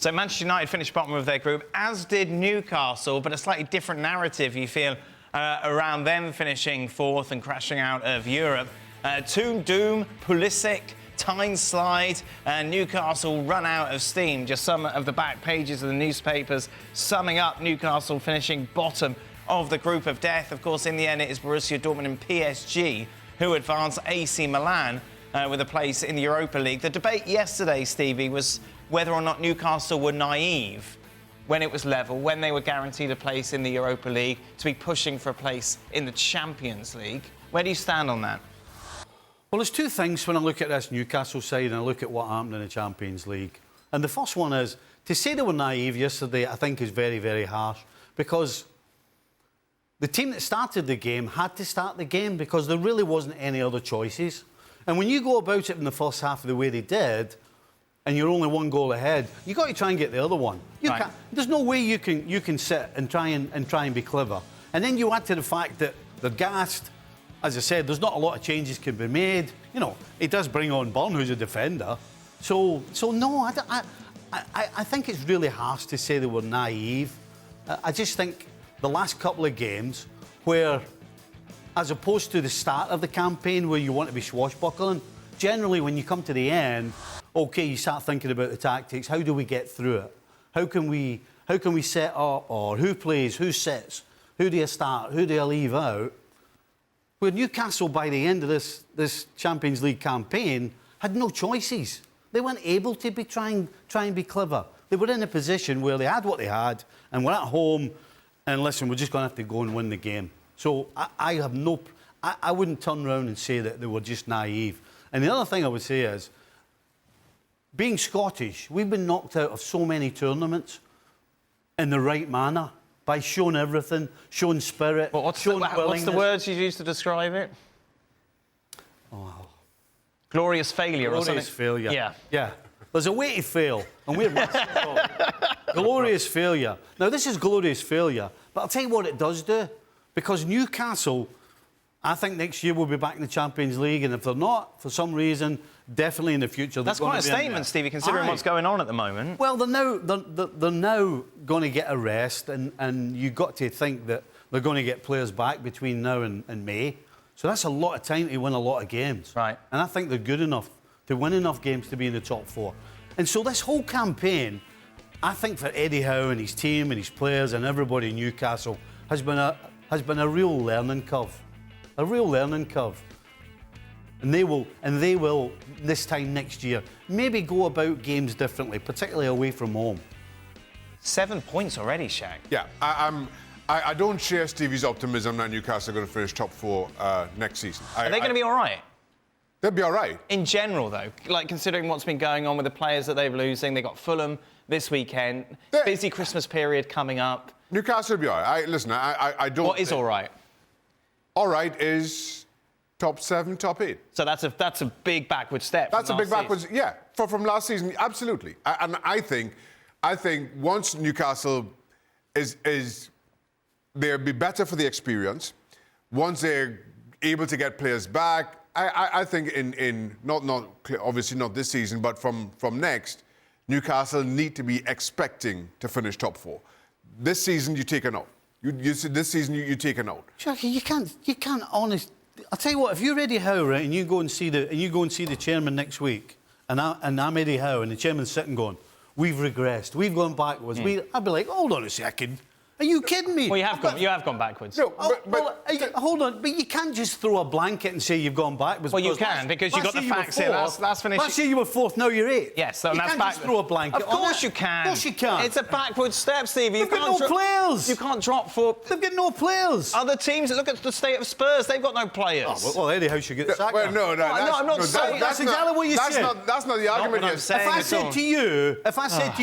So Manchester United finished bottom of their group, as did Newcastle, but a slightly different narrative, you feel, around them finishing fourth and crashing out of Europe. Toon Doom, Pulisic, Tyneslide, and Newcastle run out of steam. Just some of the back pages of the newspapers summing up Newcastle finishing bottom of the group of death. Of course, in the end, it is Borussia Dortmund and PSG who advance AC Milan with a place in the Europa League. The debate yesterday, Stevie, was whether or not Newcastle were naive when it was level, when they were guaranteed a place in the Europa League, to be pushing for a place in the Champions League. Where do you stand on that? Well, there's two things when I look at this Newcastle side and I look at what happened in the Champions League. And the first one is, to say they were naive yesterday, I think is very, very harsh, because the team that started the game had to start the game because there really wasn't any other choices. And when you go about it in the first half of the way they did, and you're only one goal ahead, you've got to try and get the other one. Can't, there's no way you can sit and try and be clever. And then you add to the fact that they're gassed. As I said, there's not a lot of changes can be made. You know, it does bring on Burn, who's a defender. So no, I think it's really harsh to say they were naive. I just think the last couple of games where, as opposed to the start of the campaign where you want to be swashbuckling, generally when you come to the end, OK, you start thinking about the tactics. How do we get through it? How can we set up, or who plays, who sits, who do you start, who do you leave out? Where Newcastle, by the end of this Champions League campaign, had no choices. They weren't able to try and be clever. They were in a position where they had what they had and were at home, and listen, we're just going to have to go and win the game. So I wouldn't turn around and say that they were just naive. And the other thing I would say is, being Scottish, we've been knocked out of so many tournaments in the right manner, by showing everything, showing spirit, what's the words you use to describe it? Oh. Glorious failure or something? Glorious failure. Yeah. Yeah. There's a way to fail, and we're glorious failure. Now, this is glorious failure, but I'll tell you what it does do, because Newcastle, I think next year we'll be back in the Champions League, and if they're not, for some reason, definitely in the future... That's quite a statement, Stevie, considering what's going on at the moment. Well, they're now going to get a rest, and you've got to think that they're going to get players back between now and May. So that's a lot of time to win a lot of games. Right. And I think they're good enough to win enough games to be in the top four. And so this whole campaign, I think for Eddie Howe and his team and his players and everybody in Newcastle, has been a real learning curve. A real learning curve. And they will this time next year maybe go about games differently, particularly away from home. 7 points already, Shaq. Yeah, I don't share Stevie's optimism that Newcastle are going to finish top four next season. Are they going to be all right? They'll be all right. In general, though, like considering what's been going on with the players that they're losing, they got Fulham this weekend, busy Christmas period coming up. Newcastle will be all right. Listen, I don't... What is all right? All right is top 7, top 8. So that's a big backward step. That's a big backwards, yeah. From last season, absolutely. And I think once Newcastle they'll be better for the experience. Once they're able to get players back, I think in not obviously not this season, but from next, Newcastle need to be expecting to finish top 4. This season, you take a note. This season, you take a note. Jackie, you can't honestly. I'll tell you what. If you're Eddie Howe, right, and you go and see the chairman next week, and I'm Eddie Howe, and the chairman's sitting going, "We've regressed. We've gone backwards." I'd be like, "Hold on a second. Are you kidding me?" Well, you have gone backwards. No, hold on. But you can't just throw a blanket and say you've gone backwards. Well, you can, because you've got the facts here. That's finished. Last year you were 4th, now you're 8th. Yes, so you that's can't just throw a blanket. Of course you can. Of course you can. It's a backward step, Stevie. They've got no players. You can't drop 4. They've got no players. Other teams, look at the state of Spurs. They've got no players. Oh, well, Eddie Howe should get sacked. Well, no, I'm not saying that's exactly what you said. That's not the argument. If I said to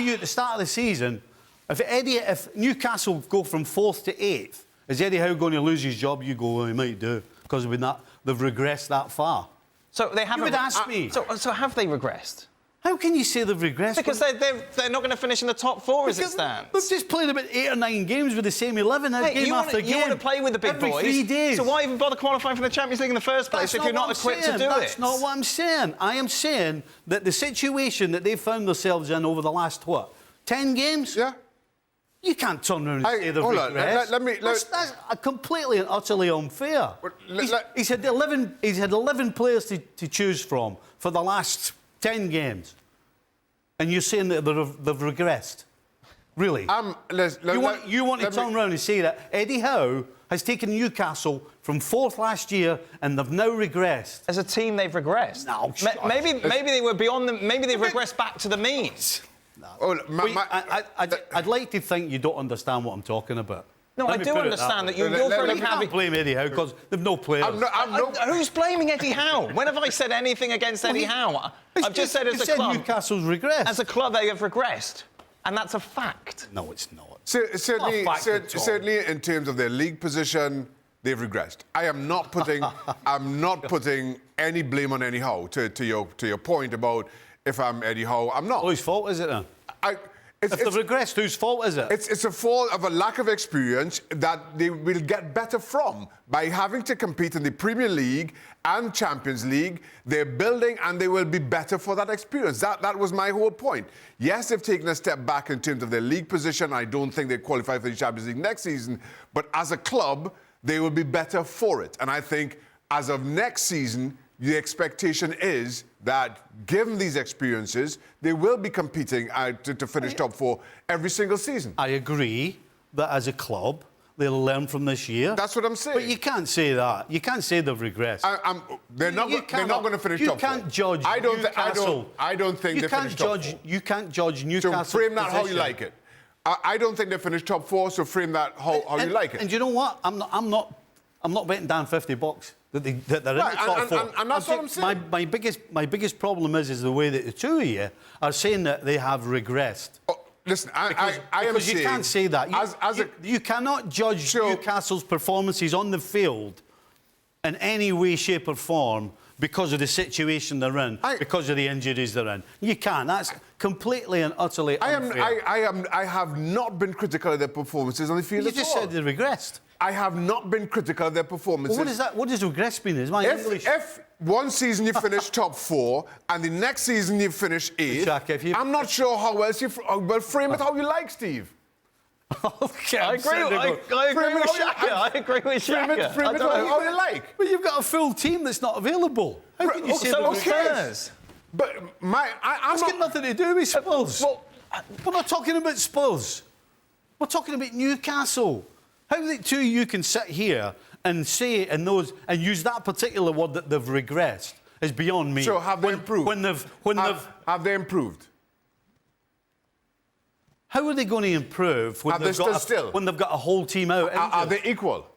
you at the start of the season, if Newcastle go from 4th to 8th, is Eddie Howe going to lose his job? You go, well, he might do, because they've regressed that far. So they haven't. You would ask me. So have they regressed? How can you say they've regressed? Because they're not going to finish in the top 4 as it stands. They've just played about 8 or 9 games with the same 11, game after game. You want to play with the big boys. Every 3 days. So why even bother qualifying for the Champions League in the first place if you're not equipped to do it? That's not what I'm saying. I am saying that the situation that they've found themselves in over the last, 10 games? Yeah. You can't turn around and say they've hold on, regressed. That's completely and utterly unfair. He's had 11 players to choose from for the last 10 games. And you're saying that they've regressed? Really? You want to turn around and say that Eddie Howe has taken Newcastle from 4th last year and they've now regressed? As a team, they've regressed. No, maybe they were beyond them. Maybe they've regressed back to the means. No. I'd like to think you don't understand what I'm talking about. No, I do understand that you're very You can't blame Eddie Howe because they've no players. Who's blaming Eddie Howe? When have I said anything against Eddie Howe? I've just said as a club. Newcastle's regressed. As a club, they have regressed. And that's a fact. No, it's not. Certainly, in terms of their league position, they've regressed. I am not putting, any blame on Eddie Howe. To your point about if I'm Eddie Howe, I'm not. Whose fault is it then? If they've regressed, whose fault is it? It's a fault of a lack of experience that they will get better from by having to compete in the Premier League and Champions League. They're building and they will be better for that experience. That was my whole point. Yes, they've taken a step back in terms of their league position. I don't think they qualify for the Champions League next season. But as a club, they will be better for it. And I think as of next season, the expectation is that, given these experiences, they will be competing to finish top 4 every single season. I agree that as a club, they'll learn from this year. That's what I'm saying. But you can't say that. You can't say they've regressed. They're not going to finish top 4. You can't judge Newcastle. I don't think they finish top 4. You can't judge Newcastle. So frame that how you like it. I don't think they finished top 4, so frame that how you like it. And you know what? I'm not betting down $50 that they're in the top 4. And that's what I'm saying. My biggest problem is the way that the two of you are saying that they have regressed. Oh, listen, because you can't say that. You cannot judge Newcastle's performances on the field in any way, shape, or form because of the situation they're in, because of the injuries they're in. You can't. That's completely and utterly unfair. I have not been critical of their performances on the field at all. You just said they regressed. I have not been critical of their performances. Well, what is that? What does regress mean? Is my English? If one season you finish top 4 and the next season you finish 8th, I'm not sure how else you frame it how you like, Steve. Okay, I agree with Shaka. Frame it how you like. But you've got a full team that's not available. How can you say so that? who cares? But That's got nothing to do with Spurs. We're not talking about Spurs. We're talking about Newcastle. How the two of you can sit here and say and use that particular word that they've regressed is beyond me. So have they improved? Have they improved? How are they going to improve when they've got a whole team out? Are they equal?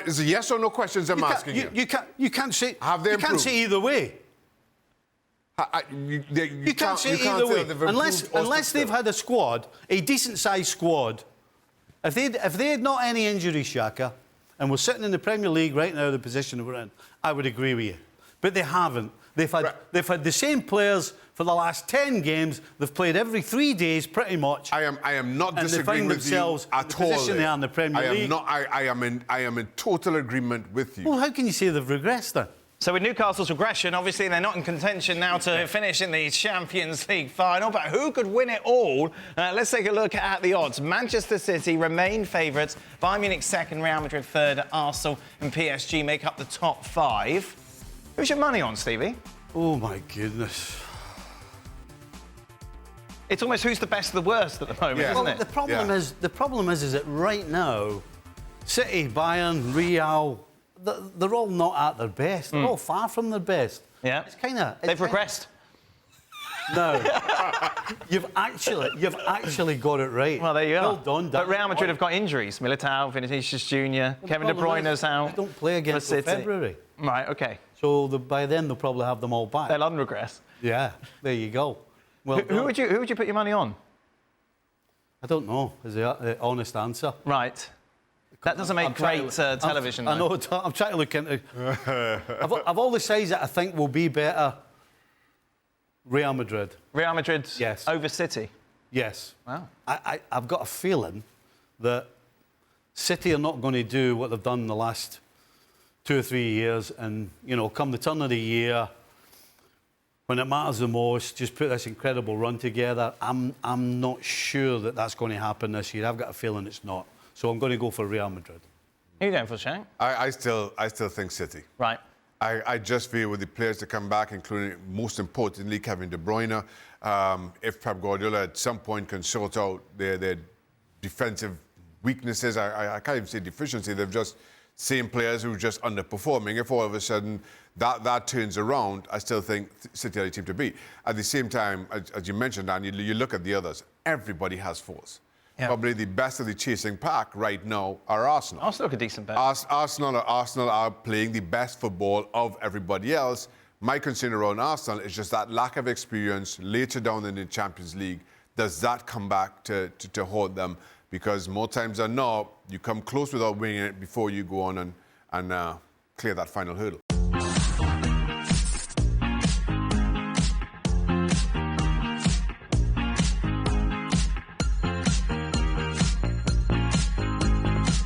Is it yes or no questions I'm asking you? You can't say. Have they improved? You can't say either way. You can't say either way unless they've had a squad, a decent-sized squad. If they had not any injuries, Shaka, and we're sitting in the Premier League right now, the position we're in, I would agree with you. But they haven't. They've had the same players for the last 10 games. They've played every 3 days, pretty much. I am not disagreeing with you at all. And they find themselves in the position they are in the Premier League. I am in total agreement with you. Well, how can you say they've regressed then? So with Newcastle's regression, obviously they're not in contention now to finish in the Champions League final. But who could win it all? Let's take a look at the odds. Manchester City remain favourites. Bayern Munich second, Real Madrid third, Arsenal and PSG make up the top 5. Who's your money on, Stevie? Oh, my goodness. It's almost who's the best of the worst at the moment, isn't it? The problem is that right now, City, Bayern, Real, they're all not at their best. They're all far from their best. Yeah. It's kind of... They've regressed. No. You've actually got it right. Well, there you well are. Well done, But Real Madrid have got injuries. Militao, Vinicius Jr., Kevin De Bruyne's out. They don't play again until February. Right, OK. So by then they'll probably have them all back. They'll unregress. Yeah, there you go. Well, who would you put your money on? I don't know, is the honest answer. Right. That doesn't make great television, I know, I'm trying to look into... of all the sides that I think will be better, Real Madrid. Real Madrid yes. over City? Yes. Wow. I've got a feeling that City are not going to do what they've done in the last 2 or 3 years and, come the turn of the year, when it matters the most, just put this incredible run together. I'm not sure that that's going to happen this year. I've got a feeling it's not. So I'm going to go for Real Madrid. Who are you going for, Shank? I still think City. Right. I just feel with the players to come back, including, most importantly, Kevin De Bruyne, if Pep Guardiola at some point can sort out their defensive weaknesses, I can't even say deficiency, they've just same players who are just underperforming. If all of a sudden that turns around, I still think City are the team to beat. At the same time, as you mentioned, Dan, you look at the others, everybody has force. Yeah. Probably the best of the chasing pack right now are Arsenal. Arsenal look a decent bet. Arsenal are playing the best football of everybody else. My concern around Arsenal is just that lack of experience later down in the Champions League. Does that come back to haunt them? Because more times than not, you come close without winning it before you go on and clear that final hurdle.